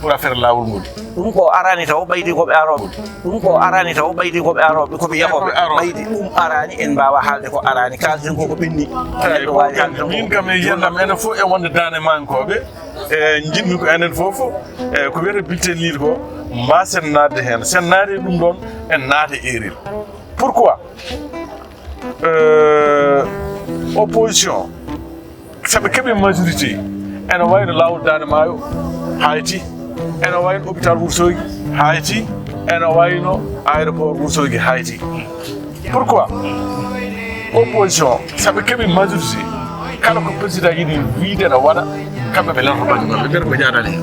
pour affaire lawol ngol ɗum ko arani taw ɓaydi koɓe aroɓe ɗum ko arani taw ɓaydi koɓe aroɓe koɓe yahoɓe ɓaydi ɗum arani en mbawa haalde ko arani kalten koko ɓenni neɗɗo wawi haalde min kam e yiyandam enen fof e wonde dane mankoɓe e jinmi ko enen fof ko wiyete bulletin lire ko mbasen nadde hen sen naati ɗum ɗon en naata erreur pourquoi opposition saɓe keeɓi majorité ene wayno lawol dane maayo hayti ene wayno hôpital Wourossogui hayti ene wayno aéroport Wourossogui hayti pourquoi opposition saɓe keeɓi majorité kala ko président yiɗi wiide ne waɗa kamɓe ɓe lelto banggue maɓɓe mbiyata ko ñaadani hen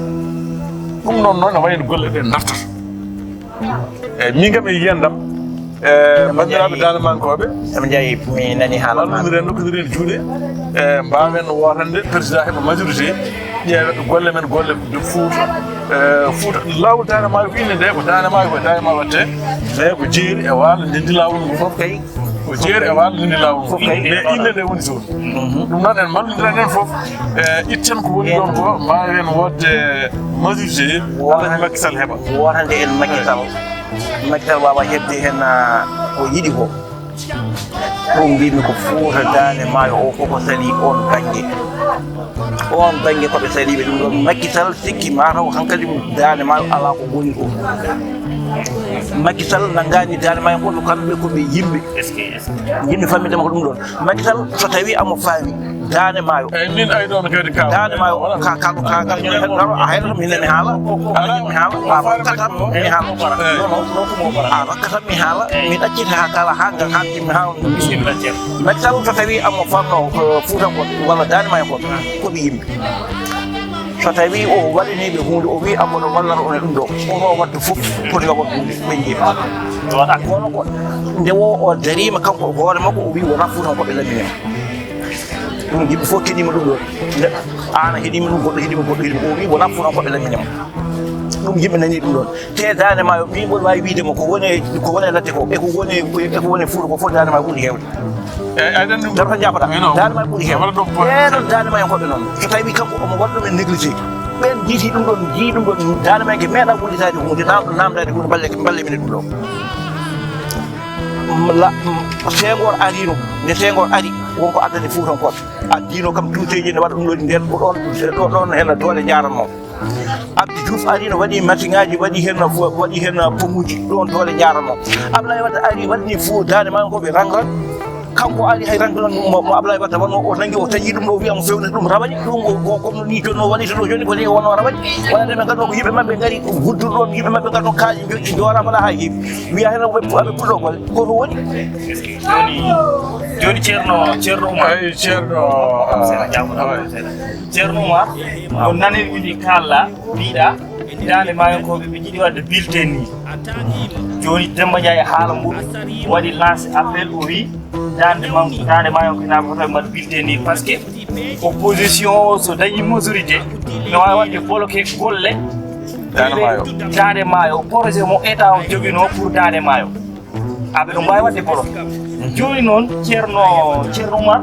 ɗum noon noon ne wayno golle ɗe dartata eyyi min kam e yiyandam bandiraɓe dane mankoɓe eɓe jeeyi mi nani haala wallodiren nokkodiren juuɗe mbawen wotande président heɓa majorité ƴeewe golle men golle Fouta Fouta lawol dane maayo ko inde nde ko dane maayo ko dane maayo watte mais ko jeeri e waalo ndendi lawol ngu foof kay ko jeeri e waalo ndendi lawol ngu mais inde nde woni toon ɗum noon en mallodiren hen foof itten ko woni ɗon ko mbawen wodde majorité alaji Macky Sall heeɓa wotande en Macky Sall wawa hebde hen ko yiɗi ko ɗum mbimi ko Fouta dane maayo o koko sali on banggue koɓe saliɓe ɗum ɗon Macky Sall sikki mataw hankkadi dane maayo ala ko woni ɗo Macky Sall nanggani dane maayo gonɗo kamɓe koɓe yimɓe fammidema ko ɗum ɗon Macky Sall so tawi amo faami dane maayo min ay ɗon kadi dane maayo kalɗo kagal a hayno min mi haala mi haala a rakkatam mi haala a rakkatam mi haala mi ɗaccita ha kala ha ngal haaldimi ha Macky Sall so tawi amo famno Foutankoɓe walla dane maayo kon koɓe yimɓe so tawi o waɗaniɓe hunde o wi amono wallata one ɗum ɗo ono wadde fof poti yo waɗ hunde ɓe jiima kono ko nde o darima kanko hoore makko o wi wona Foutankoɓe laminima ɗum yimɓe fof keɗima ɗum ɗo an a heeɗima ɗum goɗɗo heeɗima o wi wona Foutankoɓe laminima ɗum yimɓe nani ɗum ɗon te dane maayo mbiɓon wawi wiidemo ko woni ladde ko eko woni Fouta ko fof dane maayo ɓuuri hewde darta jaɓata dane maayo ɓuuri hewde ɓeɗon dane maayo koɓe noon so tawi kanko omo waɗa ɗum e négligé ɓen jiiti ɗum ɗon jii ɗum ɗon dane maayo ke meeɗa wullitade hunde namdade hunde balle mine ɗum ɗo Senghor arino nde Senghor ari wonko addani Foutankoɓe addino kam tuuteji ne waɗa ɗum ɗo nden ɗon hen doole jaranmo Abdou Diouf arino waɗi machine ngaji waɗi hen pomuji ɗon doole jaranmo Abdoulaye Wade ari waɗni fo dane ma koɓe rang kanko ari hay rang mo Abdoulaye Wade wonno o nangi o taƴi ɗum ɗo wiyamo fewne ɗum rawaɗi ɗum comme ni joni o waɗi to ɗo joni ko legi wonno rawaɗi wonande ɓe ganduɗo ko yimɓe mabɓe gaari gudduɗo ɗon yimɓe mabɓe garno kaaƴi joƴƴi doora mala ha heewi wiya hen aɓe puɗɗo golle koto woni joni ceerno Oumar ceerno Oumar ko nanirɗiɗi kalla mbiɗa dane mayonkoɓe ɓe jiiɗi wadde bulletin ni joni Demba Ndiaye haala muɗum waɗi lancé appel o wi dane mayonko na foto mbaɗa bulletin ni par ce que opposition so dañi majorité ne wawi wadde bloqué golle dane maayo projet mo état o joguino pour dane maayo aɓe ɗo mbawi wadde bloqué joni noon ceerno Oumar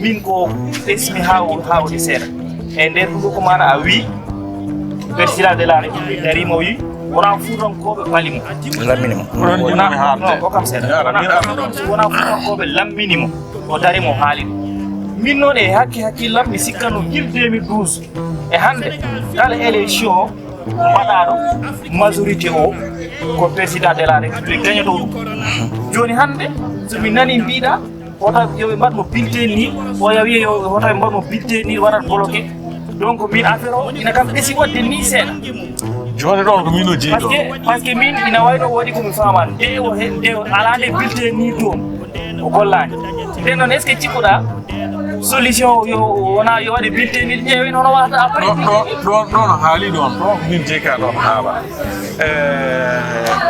min ko ɓesmi hawde seeɗa e nder ɗum ɗo ko mana a wi président de la république darima o wi wona Foutankoɓe palimo lamminimo non ko kam seeɗa wona Foutankoɓe lamminimo o darimo haali ɗum min noon e hakkillam mi sikkano guil 2012 e hande kala élection mbaɗaɗo majorité o ko président de la république gañoto ɗum joni hande somi nani mbiɗa hoto yoɓe mbaɗmo bulletin ni oya wiya hoto ɓe mbaɗmo bulletin ni waɗat bloqué donc min affaire o ina kam ɓeesi wadde ni seeɗa joni ɗon ko min o jeeyi par ce que min ina wayno waɗi komi famani nde ala nde bulletin ni toon o gollani nden noon est ce que cikkuɗa solution yo wona yo waɗe bulletin ni ƴeewen hono wata après ɗon haali ɗon ɗon min jeeyka ɗon haala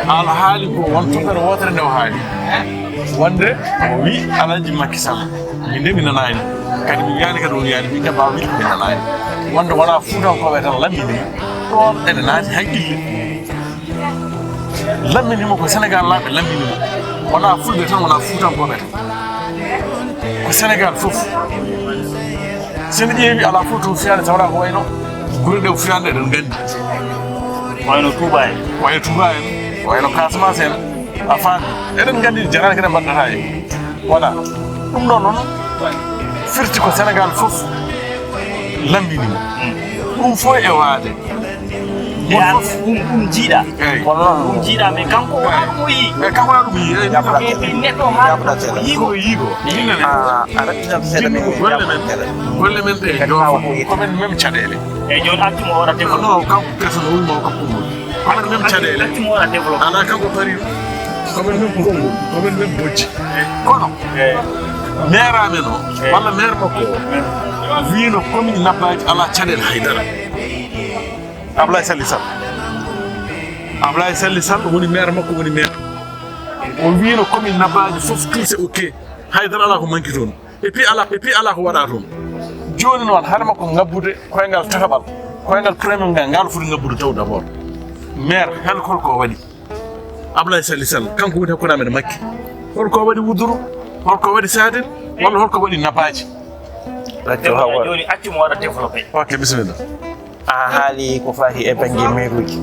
ala haali ko won toɓɓere wotere nde o haali wonde o wi alaji Macky Sall min de mi nanani kadi mi wiyani kadi on wiyani mi kaba wi mi nanani wonde wona Foutankoɓe tan lammini ɗon ene naati haqqille lamminimo ko Sénégal laaɓe lamminimo wona fulɓe tan wona Foutankoɓe tan ko Sénégal fof sen ƴeewi ala fof to fiyade tawata ko wayno gure ɗe fiyande eɗen gandi wayno Touba en wayno Touba en wayno Casamance en afan eden gandi jarani kede mbaddata e voilà ɗum ɗon noon firti ko Sénégal fof lambinimo ɗum fof e waade jiiɗa kono ɗum jiiɗa mais kanko wona ɗum o yii e kanko wona ɗum yii neɗɗo haala yiigo yiinane a raɓɓitan seeɗa men golle men ɗe komin même caɗele eyyi joni accimo o waɗa développé non kanko personne wulmo o kam konngol komin même caɗele accimo o waɗa développé ala kanko pari komin même konngol komin même bojji kono maire amen o walla maire makko o wino commune nabbaji ala caɗele haydara Ablaye Salli Sall woni maire makko woni maire o wino commune nabbaji fof tout c'est ok haydara ala ko manki toon et puis ala ko waɗa toon joni noon haade makko ngabbude koyngal tataɓal koyngal premier ngal foti ngabbude taw d' abord maire hen holko waɗi Ablaye Salli Sall kanko woni hakkude amen makki holko waɗi Wuduru holko waɗi Sadel walla holko waɗi nabbaji joni accimo waɗa développé ok bisimilla a haali ko fati e banggue maire uji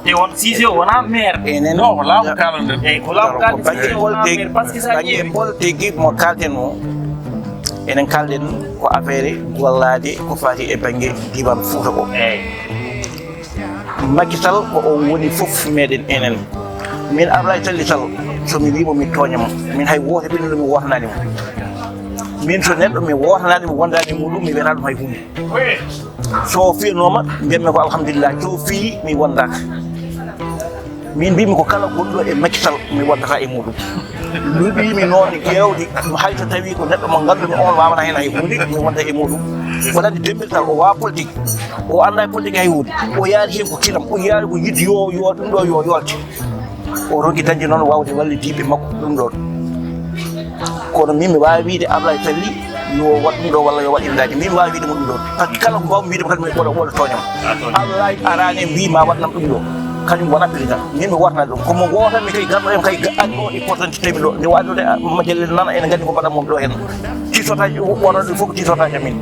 te won Cissé wona maire enen non ko laamu kalanden eyyi ko laamu kalden par ce que sa banggue politique mo kalten o enen kalden ko affaire gollade ko fati e banggue diwan Fouta ko Macky Sall ko on woni fof meɗen enen min Ablaye Salli Sall somi wimo mi toñamo min hay wote ɓinnude mi wotanani mo min so neɗɗo mi wotanani mi wondani muɗum mi wiyata ɗum hay hunde so fiyanoma mbiyatmi ko alhamdulillah so fi mi wondaka min mbimi ko kala gonɗo e Macky Sall mi woddata e muɗum luuɓimi noon ƴewde hayso tawi ko neɗɗo mo ngandumi on wawata hen hay hunde mi wonda e muɗum waɗande dembital o wawa politique o anda e politique hay hunde o yaari hen ko kilam o yaari ko yidde yo ɗum ɗo yo yolte o rogui dañde noon wawde wallidiɓe makko ɗum ɗon kono min mi wawi wiide Ablaye Salli yo waɗ ɗum ɗo walla yo waɗindaki min mi wawi wiide mo ɗum ɗon par ce que kala ko mbawmi wiide mo kadi oɗo toñam Ablaye arani mbima waɗnam ɗum ɗo kañum wona président min mi wotana ɗum komo wotanmi kay garɗo en kay andi o importance temi ɗo nde waɗode majallel nana ene gandi ko mbaɗan mom ɗo hen tisotaji wonoɗe fof ko tisotaji amin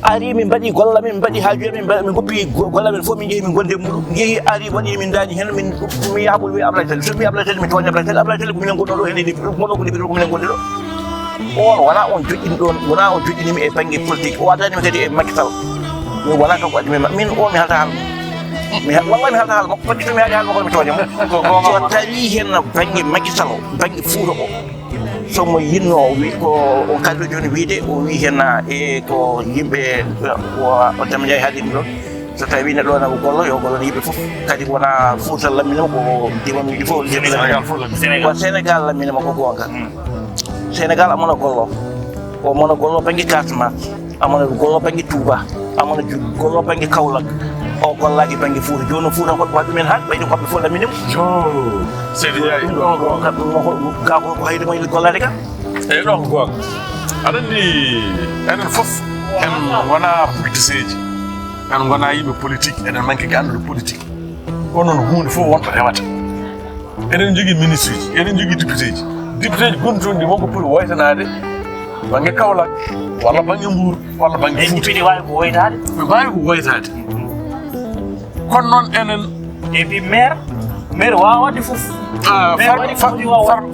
ari min mbaɗi golla min mbaɗi haajuji min goppi golla men fof min jeehi min gonde muɗum jeehi ari waɗi min dañi hen min yahaɓol wi Ablaye Salli so mi Ablaye Salli mi toña Ablaye Salli ko minen gonɗo ɗo hen goɗɗo ko ɗiɓi ɗo ko minen gonɗi ɗo on wona on joƴƴini ɗon wona on joƴƴinimi e banggue politique o wadanimi kadi e Macky Sall min wona kanko waɗimi min o mi halta haala wallahi mi halta haala makko fodde so mi haali haala makko mi toña mo so tawi hen banggue Macky Sall banggue Fouta o somo yinno wi ko o kaldo joni wiide o wi hen e ko yimɓe o Demba Ndiaye haali ɗum ɗon so tawi neɗɗo wona ko gollo yo gollo yimɓe fof kadi wona Fouta lamminima ko dimanuji fof ko Sénégal lamminima ko gonga Sénégal amona gollo o mona gollo banggue Casamance amona gollo banggue Touba amona gollo banggue Kaolack o gollaki banggue Fouta joni Fouta ko waɗi ɗumen haaɗi ɓayde koɓe fof lamminima seydi yayi ga ko hayde mo gollade ka eyyi ɗon ko gonga aɗa andi enen fof en wona politicien ji en gona yimɓe politique eɗen manque ke andude politique onon hunde fof wonto rewata eɗen jogui ministre ji eɗen jogui député ji gonɗi toon ɗi wonko ɓuuri woytanade banggue Kaolack walla banggue Mbour walla banggue Fouta ɗi wawi ko woytade ɓe mbawi ko woytade kono noon enen et puis maire wawa wadde foof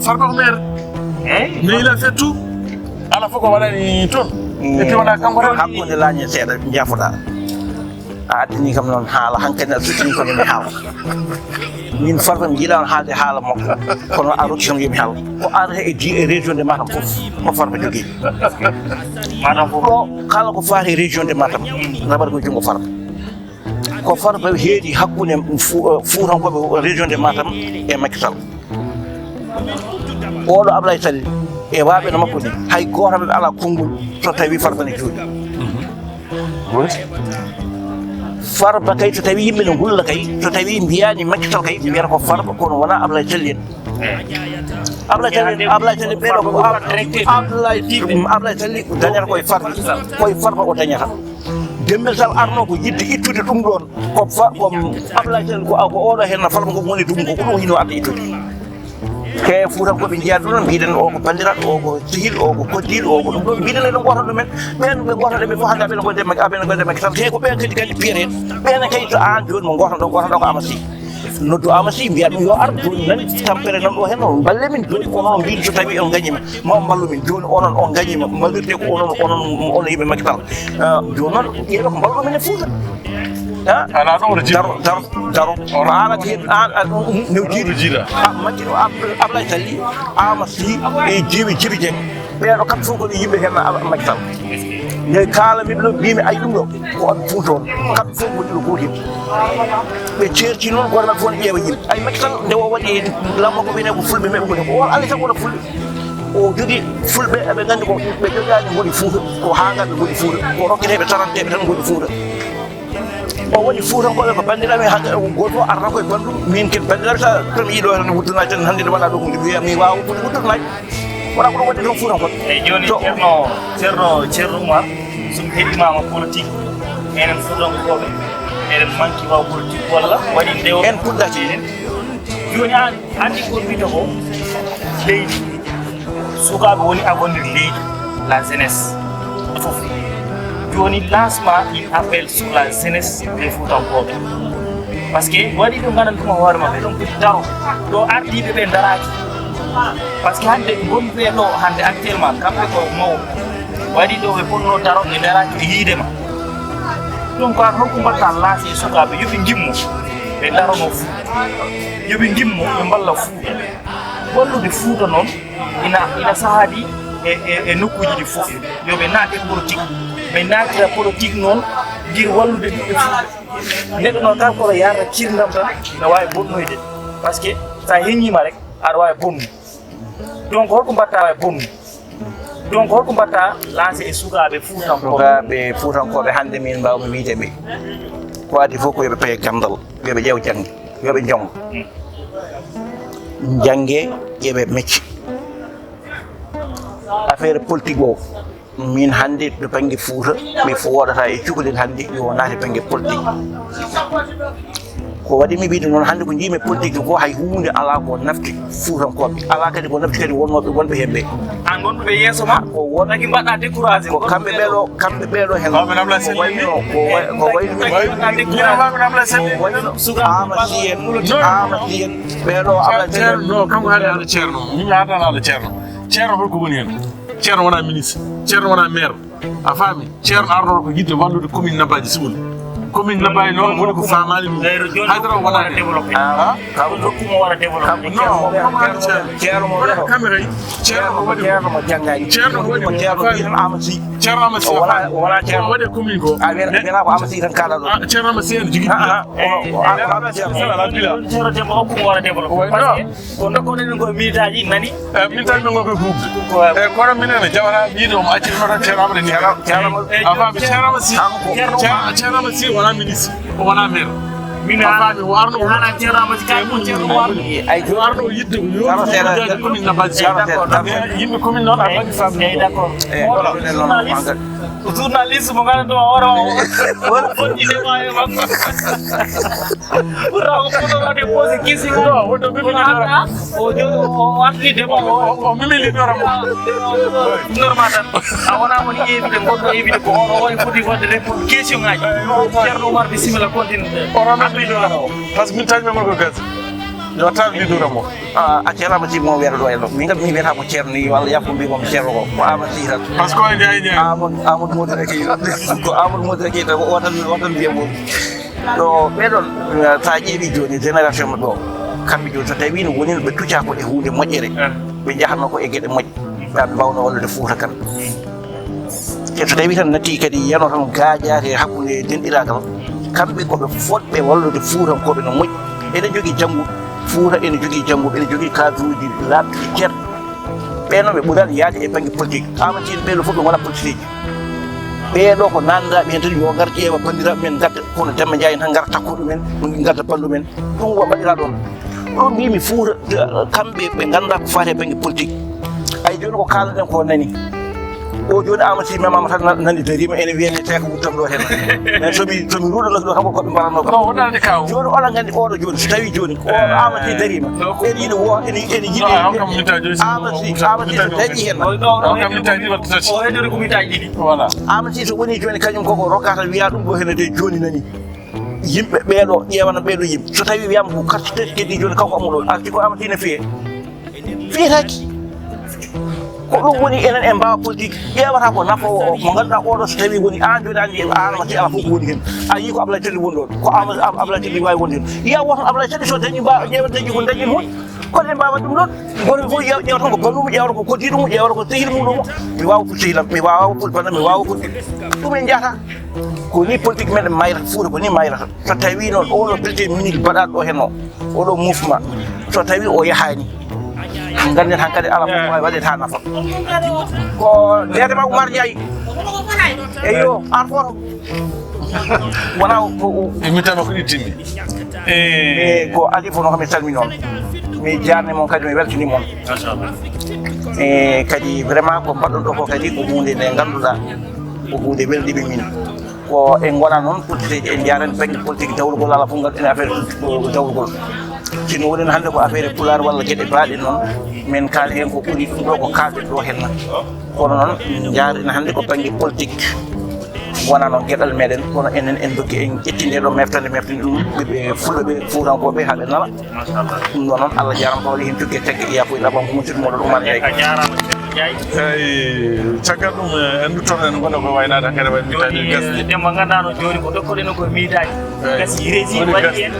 farba ko maire eyyi mais il a fait tout ala fof ko waɗani toon et puis wona kanko tan hakkude laañe seeɗa jaafoɗa a addini kam noon haala hankkadi a suttini kono mi haala min farba mi jiiɗano haalde haala makko kono a rokki kam yomi haala ko arata e région de Matam fof ko farba jogui Matam fof ɗo kala ko faati région de Matam raɓata ko junngo farba ko farba heedi hakkude Foutankoɓe région de Matam e Macky Sall oɗo Ablaye Salli e waɓe no makko ni hay goto ɓe ala konngol so tawi farba ne jooɗi farba kay so tawi yimɓe ne gulla kay so tawi mbiyani Macky Sall kay mbiyata ko farba kono wona Ablaye Salli en Ablaye Salli ɓeɗo ko Ablaye Salli dañata koye farba o dañata Demba Sall arno ko yidde ittude ɗum ɗon ko Ablaye Salli ko oɗo hen farba ko woni ɗum ko ɗum hino adda ittude ke fuuta ko be jiya don biiden o ko bandirat o ko sihil o ko koddil o ko dum biiden le goto men ben be goto be fo handa be ko dem ak aben ko dem ak tan te ko be kadi piret ben kay to an joni mo goto do ko amasi noddu amasi biya dum yo ar joni nan tampere nan do hen on balle min joni ko non biin so tawi on gagnima ma ballu min joni onon on gagnima mbalirte ko onon yibe makital joni non yelo ko ballo men fuuta ana ɗon daro ana tin an new jira makki abla tali amasi e jibi jeng be do kam fuko yimbe hen makital ne kala mi do bimi ay dum do ko on futo kam fuko do ko him be cerci non ko ma fon jeeba yim ay makital de o wadi lamma ko bene ko fulbe me ko ali tan ko fulbe o jogi fulbe be gandi ko be jogaani ngodi fuuta ko hanga be ngodi fuuta ko rokkete be tarante be tan ngodi fuuta o woni fuuta ko be bandiraɓe hande goto arata koye bandu min ken bandiraɓe sa tomi yiiɗo hen wuttunaji tan hande nde waɗa ɗo hunde wiya mi wawa wuttunaji wona ko ɗum waɗi ɗon fuuta kon eyyi joni ceerno oumar somi heɗimama politique enen fuutankoɓe eɗen manki waw politique walla waɗi ndew en puɗɗati en joni an andi ko wiyta ko leydi sukaɓe woni agondir leydi la jeunesse fof joni lancement il appelle sur la jeunesse des Foutankoɓe par ce que waɗi ɗo gandanɗuma hoore mabɓe ɗon poti daro ɗo ardiɓe ɓe daraki par ce que hande gonɓe ɗo hande actuellement kamɓe ko mawɓe waɗi ɗo ɓe ponno daro ɓe daraki ɓe yiidema ɗum ko an holko mbatta lancé sukaɓe yoɓe gimmo ɓe darono fuu yoɓe gimmo ɓe mballa fuu wallude fuuta noon ina sahadi e nokkuji ɗi fof yoɓe naate politique ɓe naatira politique noon ngir wallude ɓiɓɓe fuuta neɗɗo noon tan koto yarata cirndam tan ina wawi bonnoyde par ce que sa heññima rek aɗa wawi bonnu donc holko mbatta wawi bonnu donc holko mbatta lancé e sukaɓe fuutankoɓe hande min mbawmi wiide ɓe ko adi fof ko yoɓe paye gandal yoɓe ƴeew jangge yoɓe jongo jangge ƴeeɓe mecce affaire politique o min hande to banggue Fouta mi woɗata e cukalel hande yo naati banggue politique ko waɗi mi wiide noon hande ko jiimi politique ko hay hunde ala ko nafti Foutankoɓe ala kadi ko nafti kadi wonnoɓe wonɓe hen ɓe an gonɓe yeeso ma ko wonaki mbaɗɗa découragé ko kamɓe ɓeɗo hen ko amasi en ɓeɗo no kanko haali haala ceerno min haatan haala ceerno holko woni hen ceerno wona ministre ceerno wona maire a faami ceerno arnoɗo ko yidde wallude commune Nabaji Siwol commune Nabaji noon woni ko famali ɗum haydara wona développé hokkuma waɗa développé ceerno mo caméra ceerno waɗi ceerno mo janggaji ceerno waɗi ceerno amasi ceerno amasi wona ceerno waɗe commune ko wiyata ko amasi tan kala ɗo ceerno amasi en jogui ceerno demba hokkuma waɗa développé par ce que ko dokkoɗen ko militaji nani militaji men gokoye hubde e kono minene jawata yiide omo accitino tan ceerno amade ni a faami ceerno amasi wona ministre o wona maire min faami o arno hana ceerno amasi kay ko ceerno mo arno ay o arno o yidde yo commune Nabaji yimɓe commune noon a waɗi famille d'accord journaliste mo gandanɗo hoore ma fonɗinema e makko ɓurta ko ɓurɗoɗe posé question wonto hata o joni o artiri débat o mimili norama normal tan a wona woni ƴeewide gonɗo ƴeewide ko on o woni foti wadde répondre question ngaji ceerno oumar bisimilla continue par ce que min tañi men ko gasi yo tan liduramo a ceerno amasi mo wiyata ɗo enɗo min kam mi wiyata ko ceerno ni walla yakko mbimo ceerno ko amasi tan par ce que oye ndiaye amadou modraki ko amadou modraki tan o tan mbiyamo ɗo ɓeɗon sa ƴeewi joni génération maɓɓe o kamɓe joni so tawi no woni ɓe tuccako e hunde moƴƴere ɓe jahatno ko e gueɗe moƴƴe ɓe mbawno wallude Fouta kan so tawi tan natti kadi yano tan gaaƴade hakkude denɗiragal kamɓe koɓe fotɓe wallude Foutankoɓe no moƴƴi eɗen jogui jangguɗo Fouta ene jogui jangguɓe ene jogui kaduji labɗi ceerno ɓeɗon ɓe ɓuurani yaade e banggue politique amacine ɓeɗo fof ɓe gona politique ɓeɗo ko nandaɓe hen tan yo gar ƴeewa bandiraɓe men gadda kono Demba Ndiaye tan gara takkuɗo men gadda ballu men ɗum waɗira ɗon ɗo mbimi Fouta kamɓe ɓe ganda ko fate banggue politique ay joni ko kalɗen ko nani o joni amati memama tan nandi darima ene wiyene te ko wuttam ɗo hen mais somi ruɗano ɗo kanko koɓe mbaranno kam non wonande kaw joni oɗon gandi oɗo joni so tawi joni o amati darima ene yiɗi wo ene yiɗi amati so dañi hen o heddori ko mitaji ɗiɗi voilà amati so woni joni kañum koko rokkata wiya ɗum ɗo hene de joni nani yimɓe ɓeeɗo ƴewana ɓeeɗo yimɓe so tawi wiyama ko carte keddi joni kanko amuɗo arti ko amati ne fiye fiyetaki ko ɗum woni enen e mbawa politique ƴewata ko nafowo o mo ganduɗa oɗo so tawi woni an joni andi anamati ala fof ko woni hen a yii ko Ablaye Teddy woni ɗon ko Ablaye Teddy wawi wonde hen yiya woto Ablaye Teddy so dañi ƴeewa dañi ko dañi hun kono en mbawa ɗum ɗon goto fof ƴewata tan ko ballumo ƴewata ko koddiɗo mum ƴewata ko sehil muɗum mi wawa pul sehilam mi wawa pul banda mi wawa pul ɗum en jahata ko ni politique meɗen mayrata fuuta ko ni mayrata so tawi noon oɗo bulletin minute mbaɗaɗo ɗo hen o oɗo mouvement so tawi o yahani ganden hankkadi ala fof wawi waɗede ha nafa ko ndedema oumar ndiaye eyo an foto wona mitama ko ɗittimi e ko adi fof no komi salmini on mi jarni moon kadi mi weltanima on e kadi vraiment ko mbaɗɗon ɗo ko kadi ko hunde nde ganduɗa ko hunde welɗiɓe min ko en gona noon politique en jarani banggue politique dawlugol ala fof ganduɗen affaire dawlugol sino woni hannde ko affaire pular walla gueɗe baaɗe noon min kaali hen ko ɓuuri ɗum ɗo ko kalɗen ɗo henna kono noon jaarina hannde ko banggue politique wona noon gueɗal meɗen kono enen en dokki en ƴetti nde ɗo meftande ɗum ɓiɓe fulɓe ɓe fuutankoɓe haaɓe nala ɗum ɗo noon Allah jarama kawle hen joggue tegge iya foye ɗaɓam ko musidɗo moɗon oumar ndiaye eyyi caggal ɗum en duttoɗo en gonɗo ko waynade kadi way mitade gasɗi demba ganduɗano joni ko dokkoɗen ko miitaji gasi rési waɗi en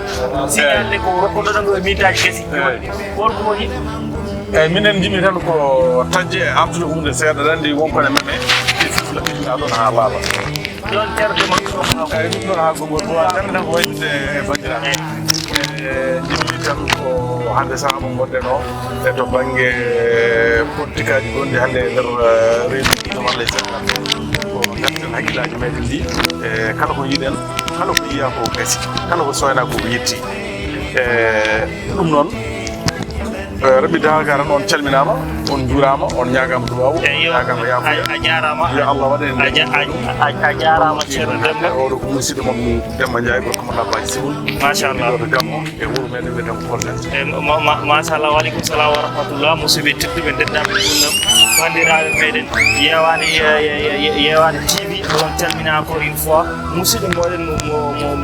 signalde ko rokkoɗoɗen ko miitaji gasi joni wonko woni eyyi minen jimi tan ko tajje amtude hunde seeɗa ɗandi wonkone men e fifla ɓiɗɗa ɗon ha laaɓa ɗon terɗe makko eyyi ɗum ɗon ha gongol ɗo tan tan ko wayde e bandiraɓe jimmi tan ko hande saaha mo gonɗen o e to banggue politique aji gonɗi hande e nder réew ɗum Allah e caggal ko garten haqqillaji meɗen ndi e kala ko yiɗen kala ko yiya ko gasi kala ko soyna ko yetti e ɗum noon rabbi dawaka tan on calminama on juurama on ñagama duwawu ñagama yafuya a jarama yo Allah waɗe a jarama ceerno demba oɗo ko musidɗo mom Demba Ndiaye gorko mo labbaji sibol machallah ɗoɓe gammo e wuuro meɗen wiyeten ko Kolda machallah waleykum salam wa rahmatullah musidɓe tedduɓe dendaɓe ɗumɗam bandiraɓe meɗen yewani TV on calmina encore une fois musidɗo moɗen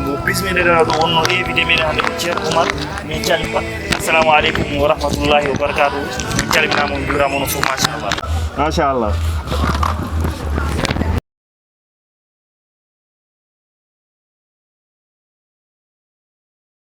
mo bismiɗeɗen ɗo wonno invité meɗen hande ko ceerno oumar min calmipa assalamu aleykum wa rahmatullahi wa barakatuh min calminama on juurama on fof machallah